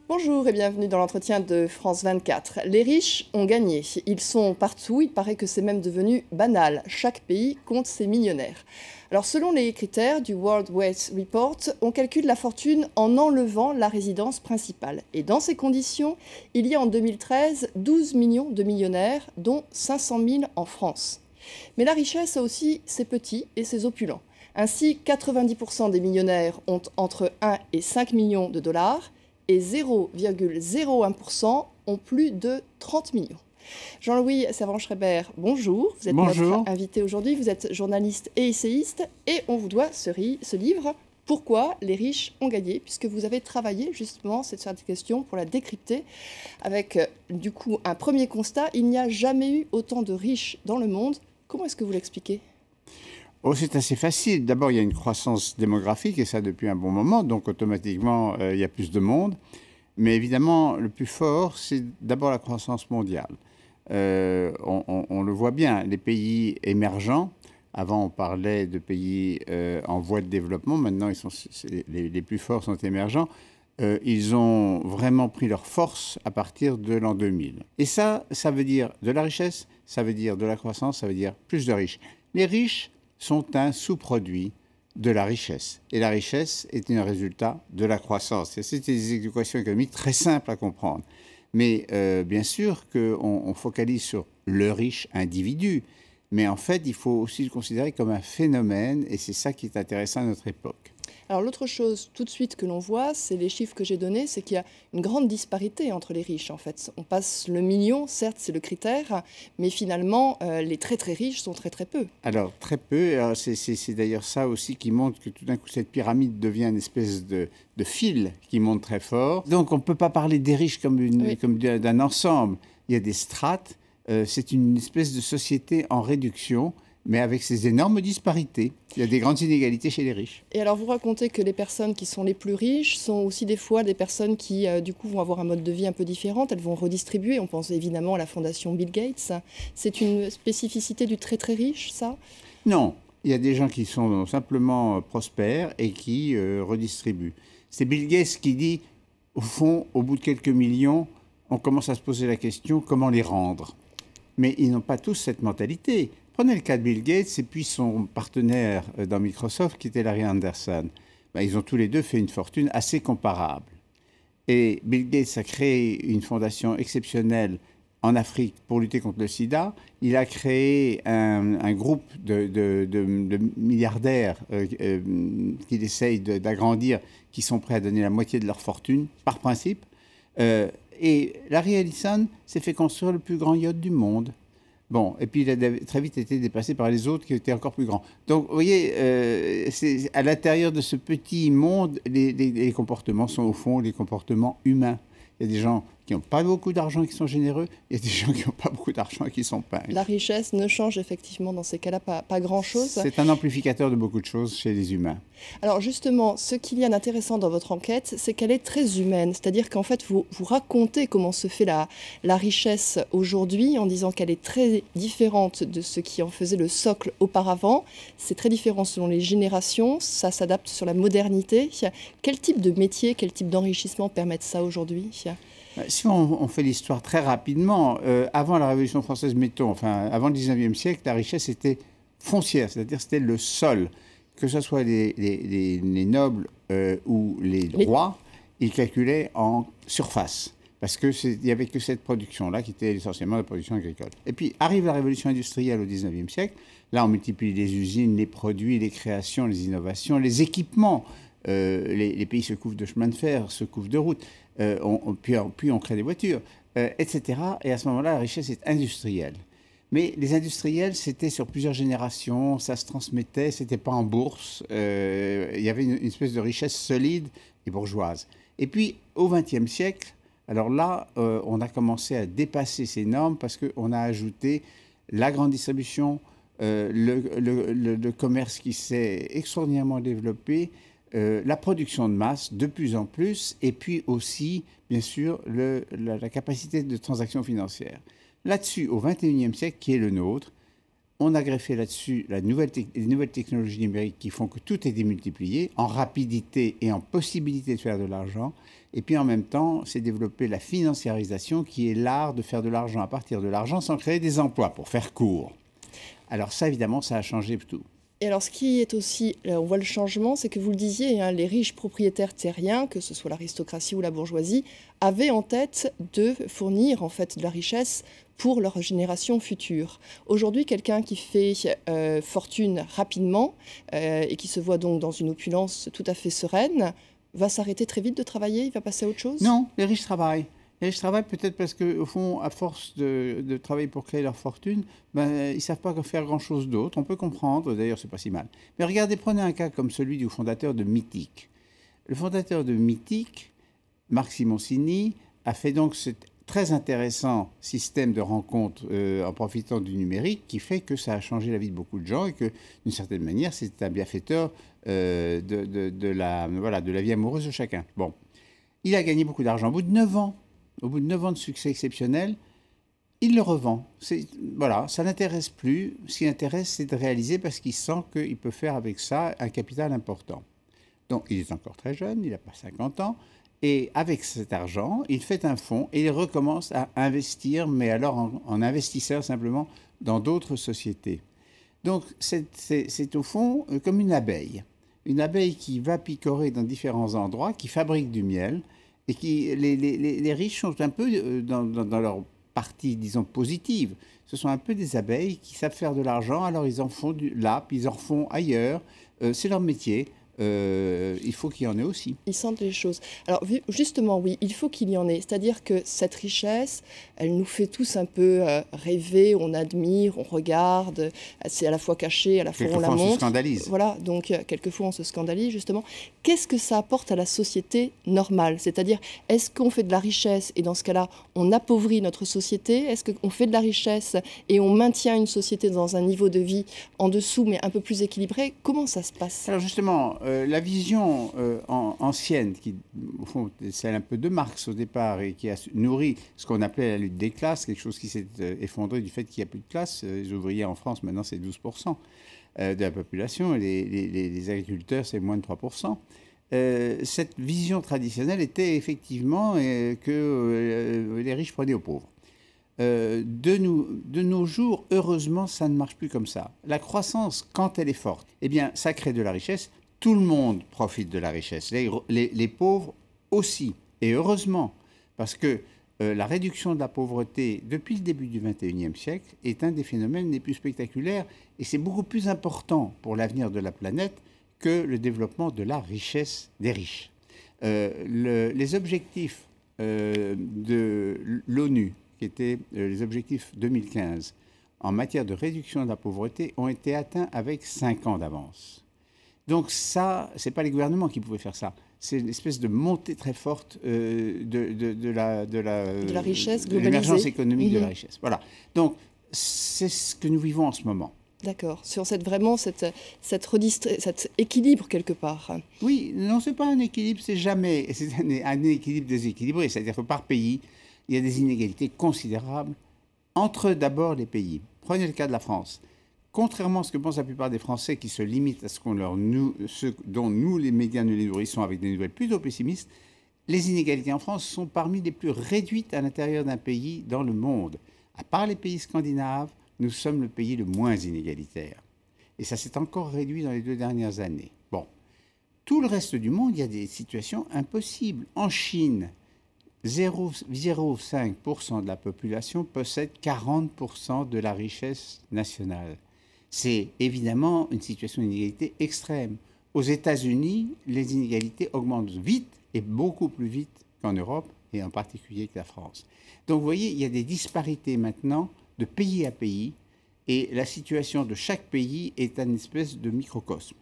Bonjour et bienvenue dans l'entretien de France 24. Les riches ont gagné. Ils sont partout. Il paraît que c'est même devenu banal. Chaque pays compte ses millionnaires. Alors selon les critères du World Wealth Report, on calcule la fortune en enlevant la résidence principale. Et dans ces conditions, il y a en 2013 12 millions de millionnaires, dont 500 000 en France. Mais la richesse a aussi ses petits et ses opulents. Ainsi, 90% des millionnaires ont entre 1 et 5 millions de dollars. Et 0,01% ont plus de 30 millions. Jean-Louis Servan-Schreiber, bonjour. Vous êtes notre invité aujourd'hui. Vous êtes journaliste et essayiste. Et on vous doit ce livre, Pourquoi les riches ont gagné, puisque vous avez travaillé justement cette question pour la décrypter. Avec du coup un premier constat, il n'y a jamais eu autant de riches dans le monde. Comment est-ce que vous l'expliquez ? Oh, c'est assez facile. D'abord, il y a une croissance démographique, et ça depuis un bon moment, donc automatiquement, il y a plus de monde. Mais évidemment, le plus fort, c'est d'abord la croissance mondiale. On le voit bien, les pays émergents, avant on parlait de pays en voie de développement, maintenant les plus forts sont émergents, ils ont vraiment pris leur force à partir de l'an 2000. Et ça veut dire de la richesse, ça veut dire de la croissance, ça veut dire plus de riches. Les riches sont un sous-produit de la richesse. Et la richesse est un résultat de la croissance. C'est des équations économiques très simples à comprendre. Mais bien sûr qu'on focalise sur le riche individu. Mais en fait, il faut aussi le considérer comme un phénomène. Et c'est ça qui est intéressant à notre époque. Alors l'autre chose tout de suite que l'on voit, c'est les chiffres que j'ai donnés, c'est qu'il y a une grande disparité entre les riches en fait. On passe le million, certes c'est le critère, mais finalement les très très riches sont très très peu. Alors très peu, c'est d'ailleurs ça aussi qui montre que tout d'un coup cette pyramide devient une espèce de fil qui monte très fort. Donc on ne peut pas parler des riches comme d'un ensemble, il y a des strates, c'est une espèce de société en réduction, mais avec ces énormes disparités. Il y a des grandes inégalités chez les riches. Et alors, vous racontez que les personnes qui sont les plus riches sont aussi des fois des personnes qui, du coup, vont avoir un mode de vie un peu différent. Elles vont redistribuer. On pense évidemment à la fondation Bill Gates. C'est une spécificité du très, très riche, ça ? Non. Il y a des gens qui sont simplement prospères et qui redistribuent. C'est Bill Gates qui dit, au fond, au bout de quelques millions, on commence à se poser la question, comment les rendre ? Mais ils n'ont pas tous cette mentalité. Prenez le cas de Bill Gates et puis son partenaire dans Microsoft, qui était Larry Anderson. Ils ont tous les deux fait une fortune assez comparable. Et Bill Gates a créé une fondation exceptionnelle en Afrique pour lutter contre le sida. Il a créé un groupe de milliardaires qu'il essaye d'agrandir, qui sont prêts à donner la moitié de leur fortune, par principe. Et Larry Ellison s'est fait construire le plus grand yacht du monde. Bon, et puis il a très vite été dépassé par les autres qui étaient encore plus grands. Donc, vous voyez, à l'intérieur de ce petit monde, les comportements sont au fond les comportements humains. Il y a des gens qui n'ont pas beaucoup d'argent et qui sont généreux. Il y a des gens qui n'ont pas beaucoup d'argent et qui sont pas. La richesse ne change effectivement dans ces cas-là pas grand-chose. C'est un amplificateur de beaucoup de choses chez les humains. Alors justement, ce qu'il y a d'intéressant dans votre enquête, c'est qu'elle est très humaine. C'est-à-dire qu'en fait, vous racontez comment se fait la richesse aujourd'hui en disant qu'elle est très différente de ce qui en faisait le socle auparavant. C'est très différent selon les générations. Ça s'adapte sur la modernité. Quel type de métier, quel type d'enrichissement permettent ça aujourd'hui ? Si on fait l'histoire très rapidement, avant la Révolution française, mettons, enfin, avant le 19e siècle, la richesse était foncière, c'est-à-dire c'était le sol. Que ce soit les nobles ou les rois, ils calculaient en surface. Parce qu'il n'y avait que cette production-là qui était essentiellement la production agricole. Et puis arrive la révolution industrielle au 19e siècle. Là, on multiplie les usines, les produits, les créations, les innovations, les équipements. Les pays se couvrent de chemins de fer, se couvrent de routes. Puis on crée des voitures, etc. Et à ce moment-là, la richesse est industrielle. Mais les industriels, c'était sur plusieurs générations, ça se transmettait, c'était pas en bourse. Il y avait une espèce de richesse solide et bourgeoise. Et puis, au XXe siècle, alors là, on a commencé à dépasser ces normes parce qu'on a ajouté la grande distribution, le commerce qui s'est extraordinairement développé, la production de masse de plus en plus, et puis aussi, bien sûr, la capacité de transaction financière. Là-dessus, au XXIe siècle, qui est le nôtre, On a greffé là-dessus les nouvelles technologies numériques qui font que tout est démultiplié en rapidité et en possibilité de faire de l'argent. Et puis en même temps, c'est développer la financiarisation qui est l'art de faire de l'argent à partir de l'argent sans créer des emplois, pour faire court. Alors ça, évidemment, ça a changé tout. Et alors, ce qui est aussi, on voit le changement, c'est que vous le disiez, hein, les riches propriétaires terriens, que ce soit l'aristocratie ou la bourgeoisie, avaient en tête de fournir en fait de la richesse pour leur génération future. Aujourd'hui, quelqu'un qui fait fortune rapidement et qui se voit donc dans une opulence tout à fait sereine, va s'arrêter très vite de travailler, il va passer à autre chose? Non, les riches travaillent. Et je travaille peut-être parce qu'au fond, à force de travailler pour créer leur fortune, ils ne savent pas faire grand-chose d'autre. On peut comprendre, d'ailleurs, c'est pas si mal. Mais regardez, prenez un cas comme celui du fondateur de Mythique. Le fondateur de Mythique, Marc Simoncini, a fait donc ce très intéressant système de rencontres en profitant du numérique qui fait que ça a changé la vie de beaucoup de gens et que, d'une certaine manière, c'est un bienfaiteur de la vie amoureuse de chacun. Bon. Il a gagné beaucoup d'argent. Au bout de 9 ans de succès exceptionnel, il le revend. Voilà, ça ne l'intéresse plus. Ce qui l'intéresse, c'est de réaliser parce qu'il sent qu'il peut faire avec ça un capital important. Donc, il est encore très jeune, il n'a pas 50 ans. Et avec cet argent, il fait un fonds et il recommence à investir, mais alors en investisseur simplement, dans d'autres sociétés. Donc, c'est au fond comme une abeille. Une abeille qui va picorer dans différents endroits, qui fabrique du miel. Et les riches sont un peu dans leur partie, disons, positive. Ce sont un peu des abeilles qui savent faire de l'argent, alors ils en font là, puis ils en font ailleurs. C'est leur métier. Il faut qu'il y en ait aussi. Ils sentent les choses. Alors justement, oui, il faut qu'il y en ait. C'est-à-dire que cette richesse, elle nous fait tous un peu rêver, on admire, on regarde. C'est à la fois caché, à la fois on la montre. Quelquefois on se scandalise. Voilà, donc quelquefois on se scandalise justement. Qu'est-ce que ça apporte à la société normale? C'est-à-dire, est-ce qu'on fait de la richesse et dans ce cas-là, on appauvrit notre société? Est-ce qu'on fait de la richesse et on maintient une société dans un niveau de vie en dessous mais un peu plus équilibré? Comment ça se passe? Alors justement, la vision ancienne, qui au fond est celle un peu de Marx au départ et qui a nourri ce qu'on appelait la lutte des classes, quelque chose qui s'est effondré du fait qu'il n'y a plus de classe. Les ouvriers en France, maintenant, c'est 12% de la population et les agriculteurs, c'est moins de 3%. Cette vision traditionnelle était effectivement que les riches prenaient aux pauvres. De nos jours, heureusement, ça ne marche plus comme ça. La croissance, quand elle est forte, eh bien, ça crée de la richesse. Tout le monde profite de la richesse. Les pauvres aussi. Et heureusement, parce que la réduction de la pauvreté depuis le début du XXIe siècle est un des phénomènes les plus spectaculaires et c'est beaucoup plus important pour l'avenir de la planète que le développement de la richesse des riches. Les objectifs de l'ONU, qui étaient les objectifs 2015, en matière de réduction de la pauvreté, ont été atteints avec 5 ans d'avance. Donc ça, ce n'est pas les gouvernements qui pouvaient faire ça. C'est une espèce de montée très forte de la richesse globalisée. De l'émergence économique de la richesse. Voilà. Donc c'est ce que nous vivons en ce moment. D'accord. Sur cet équilibre quelque part. Oui, non, ce n'est pas un équilibre, c'est jamais. C'est un équilibre déséquilibré. C'est-à-dire que par pays, il y a des inégalités considérables entre d'abord les pays. Prenez le cas de la France. Contrairement à ce que pensent la plupart des Français qui se limitent à ce dont nous, les médias, nous les nourrissons avec des nouvelles plutôt pessimistes, les inégalités en France sont parmi les plus réduites à l'intérieur d'un pays dans le monde. À part les pays scandinaves, nous sommes le pays le moins inégalitaire. Et ça s'est encore réduit dans les 2 dernières années. Bon. Tout le reste du monde, il y a des situations impossibles. En Chine, 0,05% de la population possède 40% de la richesse nationale. C'est évidemment une situation d'inégalité extrême. Aux États-Unis, les inégalités augmentent vite et beaucoup plus vite qu'en Europe et en particulier que la France. Donc vous voyez, il y a des disparités maintenant de pays à pays et la situation de chaque pays est une espèce de microcosme.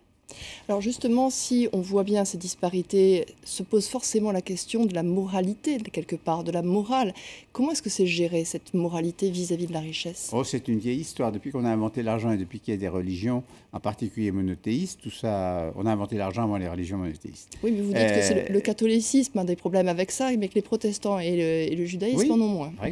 Alors justement, si on voit bien ces disparités, se pose forcément la question de la moralité, quelque part, de la morale. Comment est-ce que c'est géré, cette moralité vis-à-vis de la richesse? Oh, c'est une vieille histoire. Depuis qu'on a inventé l'argent et depuis qu'il y a des religions, en particulier monothéistes, tout ça, on a inventé l'argent avant les religions monothéistes. Oui, mais vous dites que c'est le catholicisme, un des problèmes avec ça, mais que les protestants et le judaïsme en ont moins. Par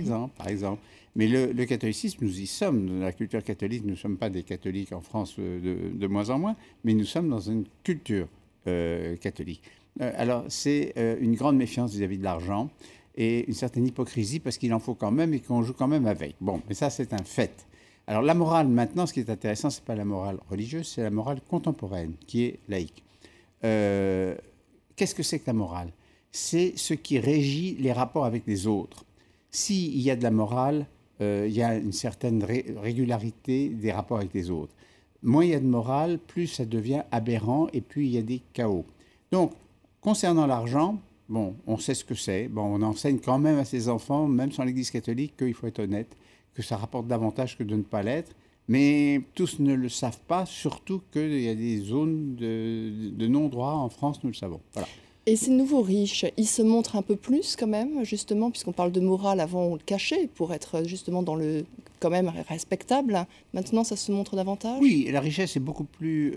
exemple. Mais le catholicisme, nous y sommes. Dans la culture catholique, nous ne sommes pas des catholiques en France de moins en moins, mais nous sommes dans une culture catholique. Alors, c'est une grande méfiance vis-à-vis de l'argent et une certaine hypocrisie parce qu'il en faut quand même et qu'on joue quand même avec. Bon, mais ça, c'est un fait. Alors, la morale, maintenant, ce qui est intéressant, ce n'est pas la morale religieuse, c'est la morale contemporaine, qui est laïque. Qu'est-ce que c'est que la morale? C'est ce qui régit les rapports avec les autres. S'il y a de la morale, il y a une certaine régularité des rapports avec les autres. Moins il y a de morale, plus ça devient aberrant et plus il y a des chaos. Donc, concernant l'argent, bon, on sait ce que c'est. Bon, on enseigne quand même à ses enfants, même sans l'Église catholique, qu'il faut être honnête, que ça rapporte davantage que de ne pas l'être. Mais tous ne le savent pas, surtout qu'il y a des zones de non-droit en France, nous le savons. Voilà. Et ces nouveaux riches, ils se montrent un peu plus quand même, justement, puisqu'on parle de morale, avant on le cachait pour être justement dans le quand même respectable. Maintenant, ça se montre davantage? Oui, la richesse est beaucoup plus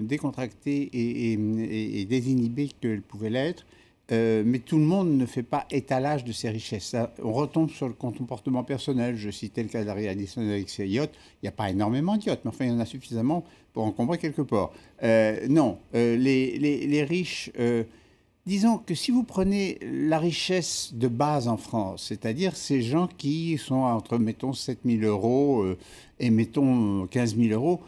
décontractée et désinhibée qu'elle pouvait l'être. Mais tout le monde ne fait pas étalage de ses richesses. Ça, on retombe sur le comportement personnel. Je citais le cas d'Harry Addison avec ses yachts. Il n'y a pas énormément de yachts, mais enfin, il y en a suffisamment pour encombrer quelque part. Non, les riches... disons que si vous prenez la richesse de base en France, c'est-à-dire ces gens qui sont entre, mettons, 7 000 euros et, mettons, 15 000 euros,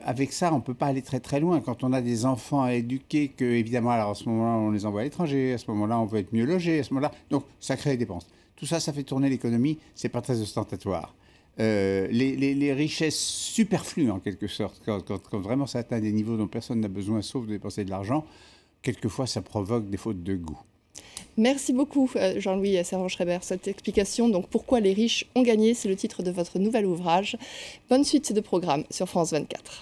avec ça, on ne peut pas aller très très loin. Quand on a des enfants à éduquer, que évidemment, alors à ce moment-là, on les envoie à l'étranger, à ce moment-là, on veut être mieux logé, à ce moment-là, donc ça crée des dépenses. Tout ça, ça fait tourner l'économie, c'est pas très ostentatoire. Les richesses superflues, en quelque sorte, quand vraiment ça atteint des niveaux dont personne n'a besoin, sauf de dépenser de l'argent, quelquefois, ça provoque des fautes de goût. Merci beaucoup, Jean-Louis Servan-Schreiber, cette explication. Donc, pourquoi les riches ont gagné, c'est le titre de votre nouvel ouvrage. Bonne suite de programme sur France 24.